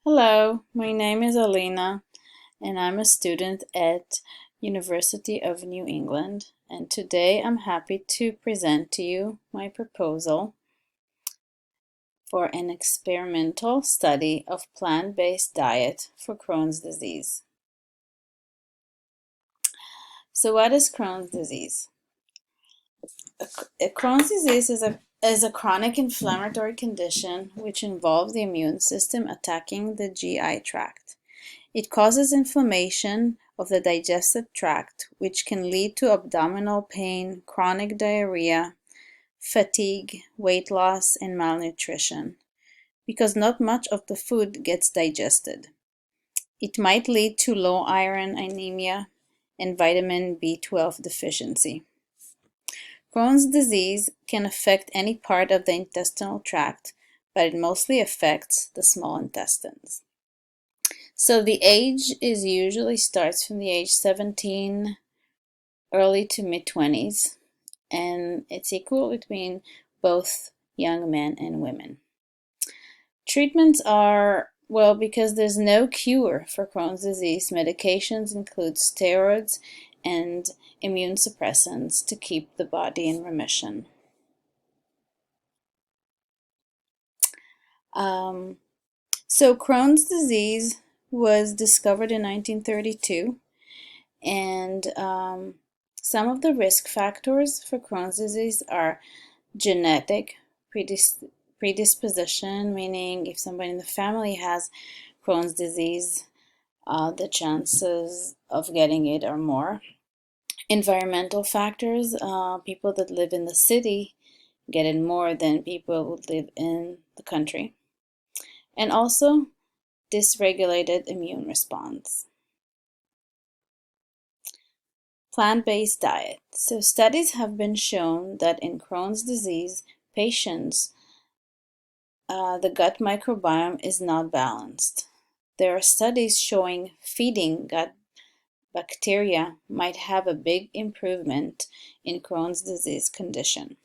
Hello, my name is Alina and I'm a student at University of New England, and today I'm happy to present to you my proposal for an experimental study of plant-based diet for Crohn's disease. So what is Crohn's disease? Crohn's disease is a chronic inflammatory condition which involves the immune system attacking the GI tract. It causes inflammation of the digestive tract, which can lead to abdominal pain, chronic diarrhea, fatigue, weight loss, and malnutrition, because not much of the food gets digested. It might lead to low iron, anemia, and vitamin B12 deficiency. Crohn's disease can affect any part of the intestinal tract, but it mostly affects the small intestines. So the age is usually starts from the age 17, early to mid-20s, and it's equal between both young men and women. Treatments are, well, because there's no cure for Crohn's disease, medications include steroids and immune suppressants to keep the body in remission. So Crohn's disease was discovered in 1932, and some of the risk factors for Crohn's disease are genetic predisposition, meaning if somebody in the family has Crohn's disease, the chances of getting it are more. Environmental factors, people that live in the city get it more than people who live in the country. And also dysregulated immune response. Plant-based diet. So studies have been shown that in Crohn's disease patients, the gut microbiome is not balanced. There are studies showing feeding gut bacteria might have a big improvement in Crohn's disease condition.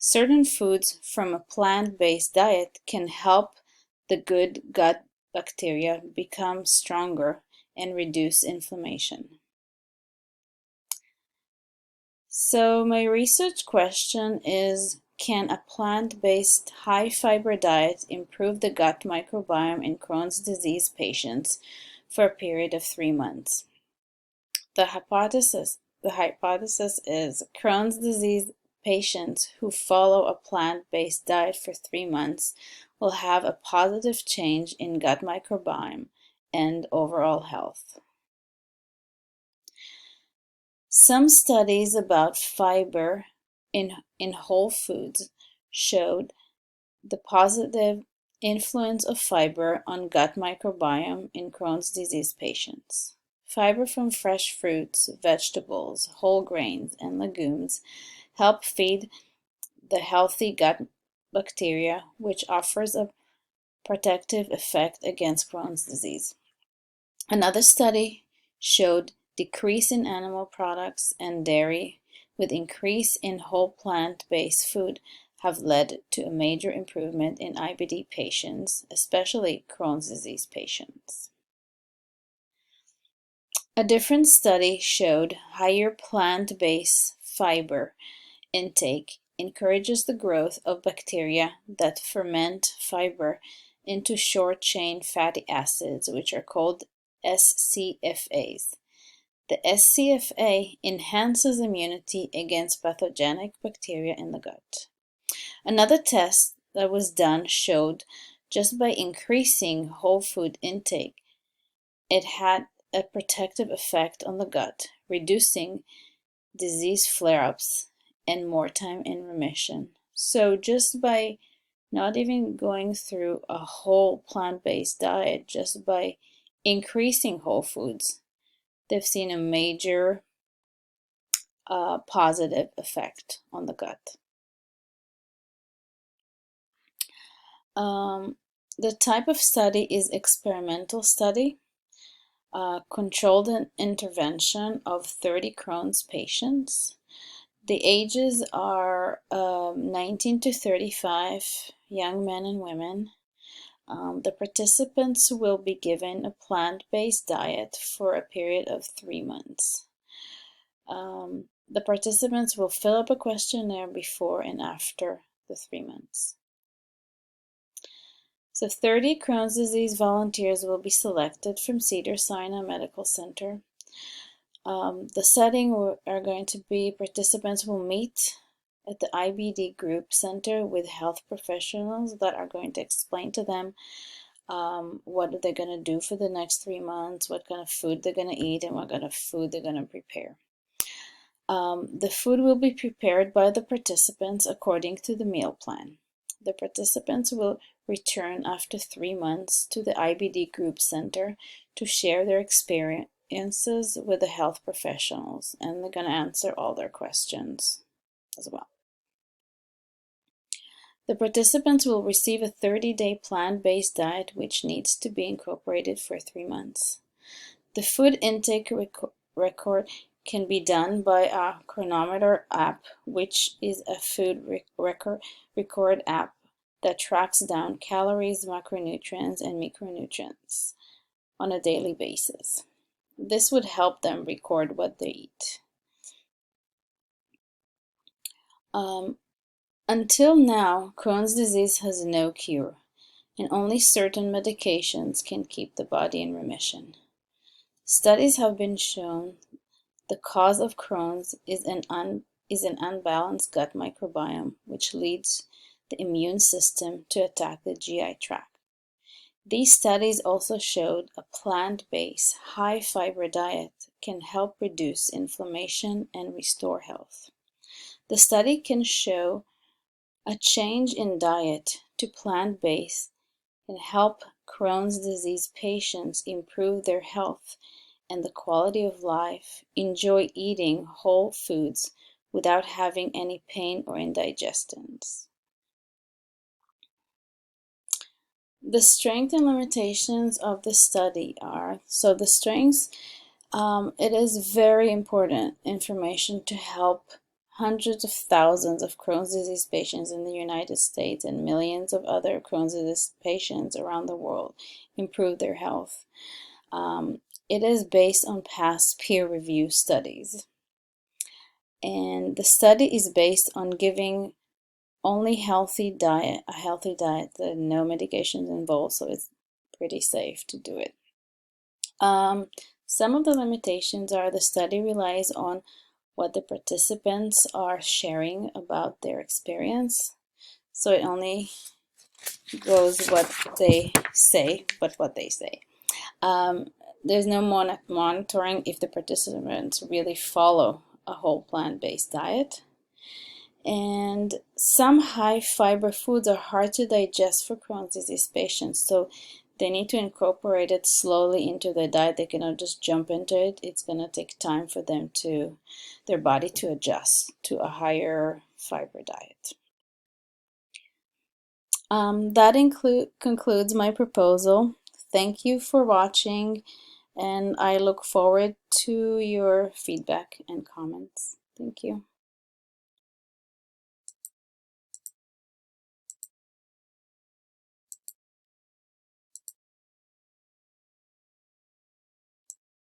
Certain foods from a plant-based diet can help the good gut bacteria become stronger and reduce inflammation. So my research question is, can a plant-based high-fiber diet improve the gut microbiome in Crohn's disease patients for a period of 3 months? The hypothesis is Crohn's disease patients who follow a plant-based diet for 3 months will have a positive change in gut microbiome and overall health. Some studies about fiber in whole foods showed the positive influence of fiber on gut microbiome in Crohn's disease patients. Fiber from fresh fruits, vegetables, whole grains, and legumes help feed the healthy gut bacteria, which offers a protective effect against Crohn's disease. Another study showed decrease in animal products and dairy with increase in whole plant-based food have led to a major improvement in IBD patients, especially Crohn's disease patients. A different study showed higher plant-based fiber intake encourages the growth of bacteria that ferment fiber into short-chain fatty acids, which are called SCFAs. The SCFA enhances immunity against pathogenic bacteria in the gut. Another test that was done showed just by increasing whole food intake, it had a protective effect on the gut, reducing disease flare-ups and more time in remission. So just by not even going through a whole plant-based diet, just by increasing whole foods, they've seen a major positive effect on the gut. The type of study is experimental study, controlled intervention of 30 Crohn's patients. The ages are 19 to 35, young men and women. The participants will be given a plant-based diet for a period of 3 months. The participants will fill up a questionnaire before and after the 3 months. So 30 Crohn's disease volunteers will be selected from Cedars-Sinai Medical Center. The setting are going to be participants will meet at the IBD Group Center with health professionals that are going to explain to them what they're going to do for the next 3 months, what kind of food they're going to eat, and what kind of food they're going to prepare. The food will be prepared by the participants according to the meal plan. The participants will return after 3 months to the IBD Group Center to share their experiences with the health professionals, and they're going to answer all their questions as well. The participants will receive a 30-day plant-based diet which needs to be incorporated for 3 months. The food intake record can be done by a Cronometer app, which is a food record app that tracks down calories, macronutrients, and micronutrients on a daily basis. This would help them record what they eat. Until now, Crohn's disease has no cure, and only certain medications can keep the body in remission. Studies have been shown the cause of Crohn's is an unbalanced gut microbiome, which leads the immune system to attack the GI tract. These studies also showed a plant-based, high-fiber diet can help reduce inflammation and restore health. The study can show a change in diet to plant-based can help Crohn's disease patients improve their health and the quality of life, enjoy eating whole foods without having any pain or indigestions. The strengths and limitations of the study are, so the strengths, it is very important information to help hundreds of thousands of Crohn's disease patients in the United States and millions of other Crohn's disease patients around the world improve their health. It is based on past peer-reviewed studies. And the study is based on giving only a healthy diet, there are no medications involved, so it's pretty safe to do it. Some of the limitations are the study relies on what the participants are sharing about their experience. So it only goes what they say, but what they say. There's no monitoring if the participants really follow a whole plant-based diet. And some high-fiber foods are hard to digest for Crohn's disease patients, so they need to incorporate it slowly into their diet. They cannot just jump into it. It's going to take time for them their body to adjust to a higher fiber diet. That concludes my proposal. Thank you for watching, and I look forward to your feedback and comments. Thank you.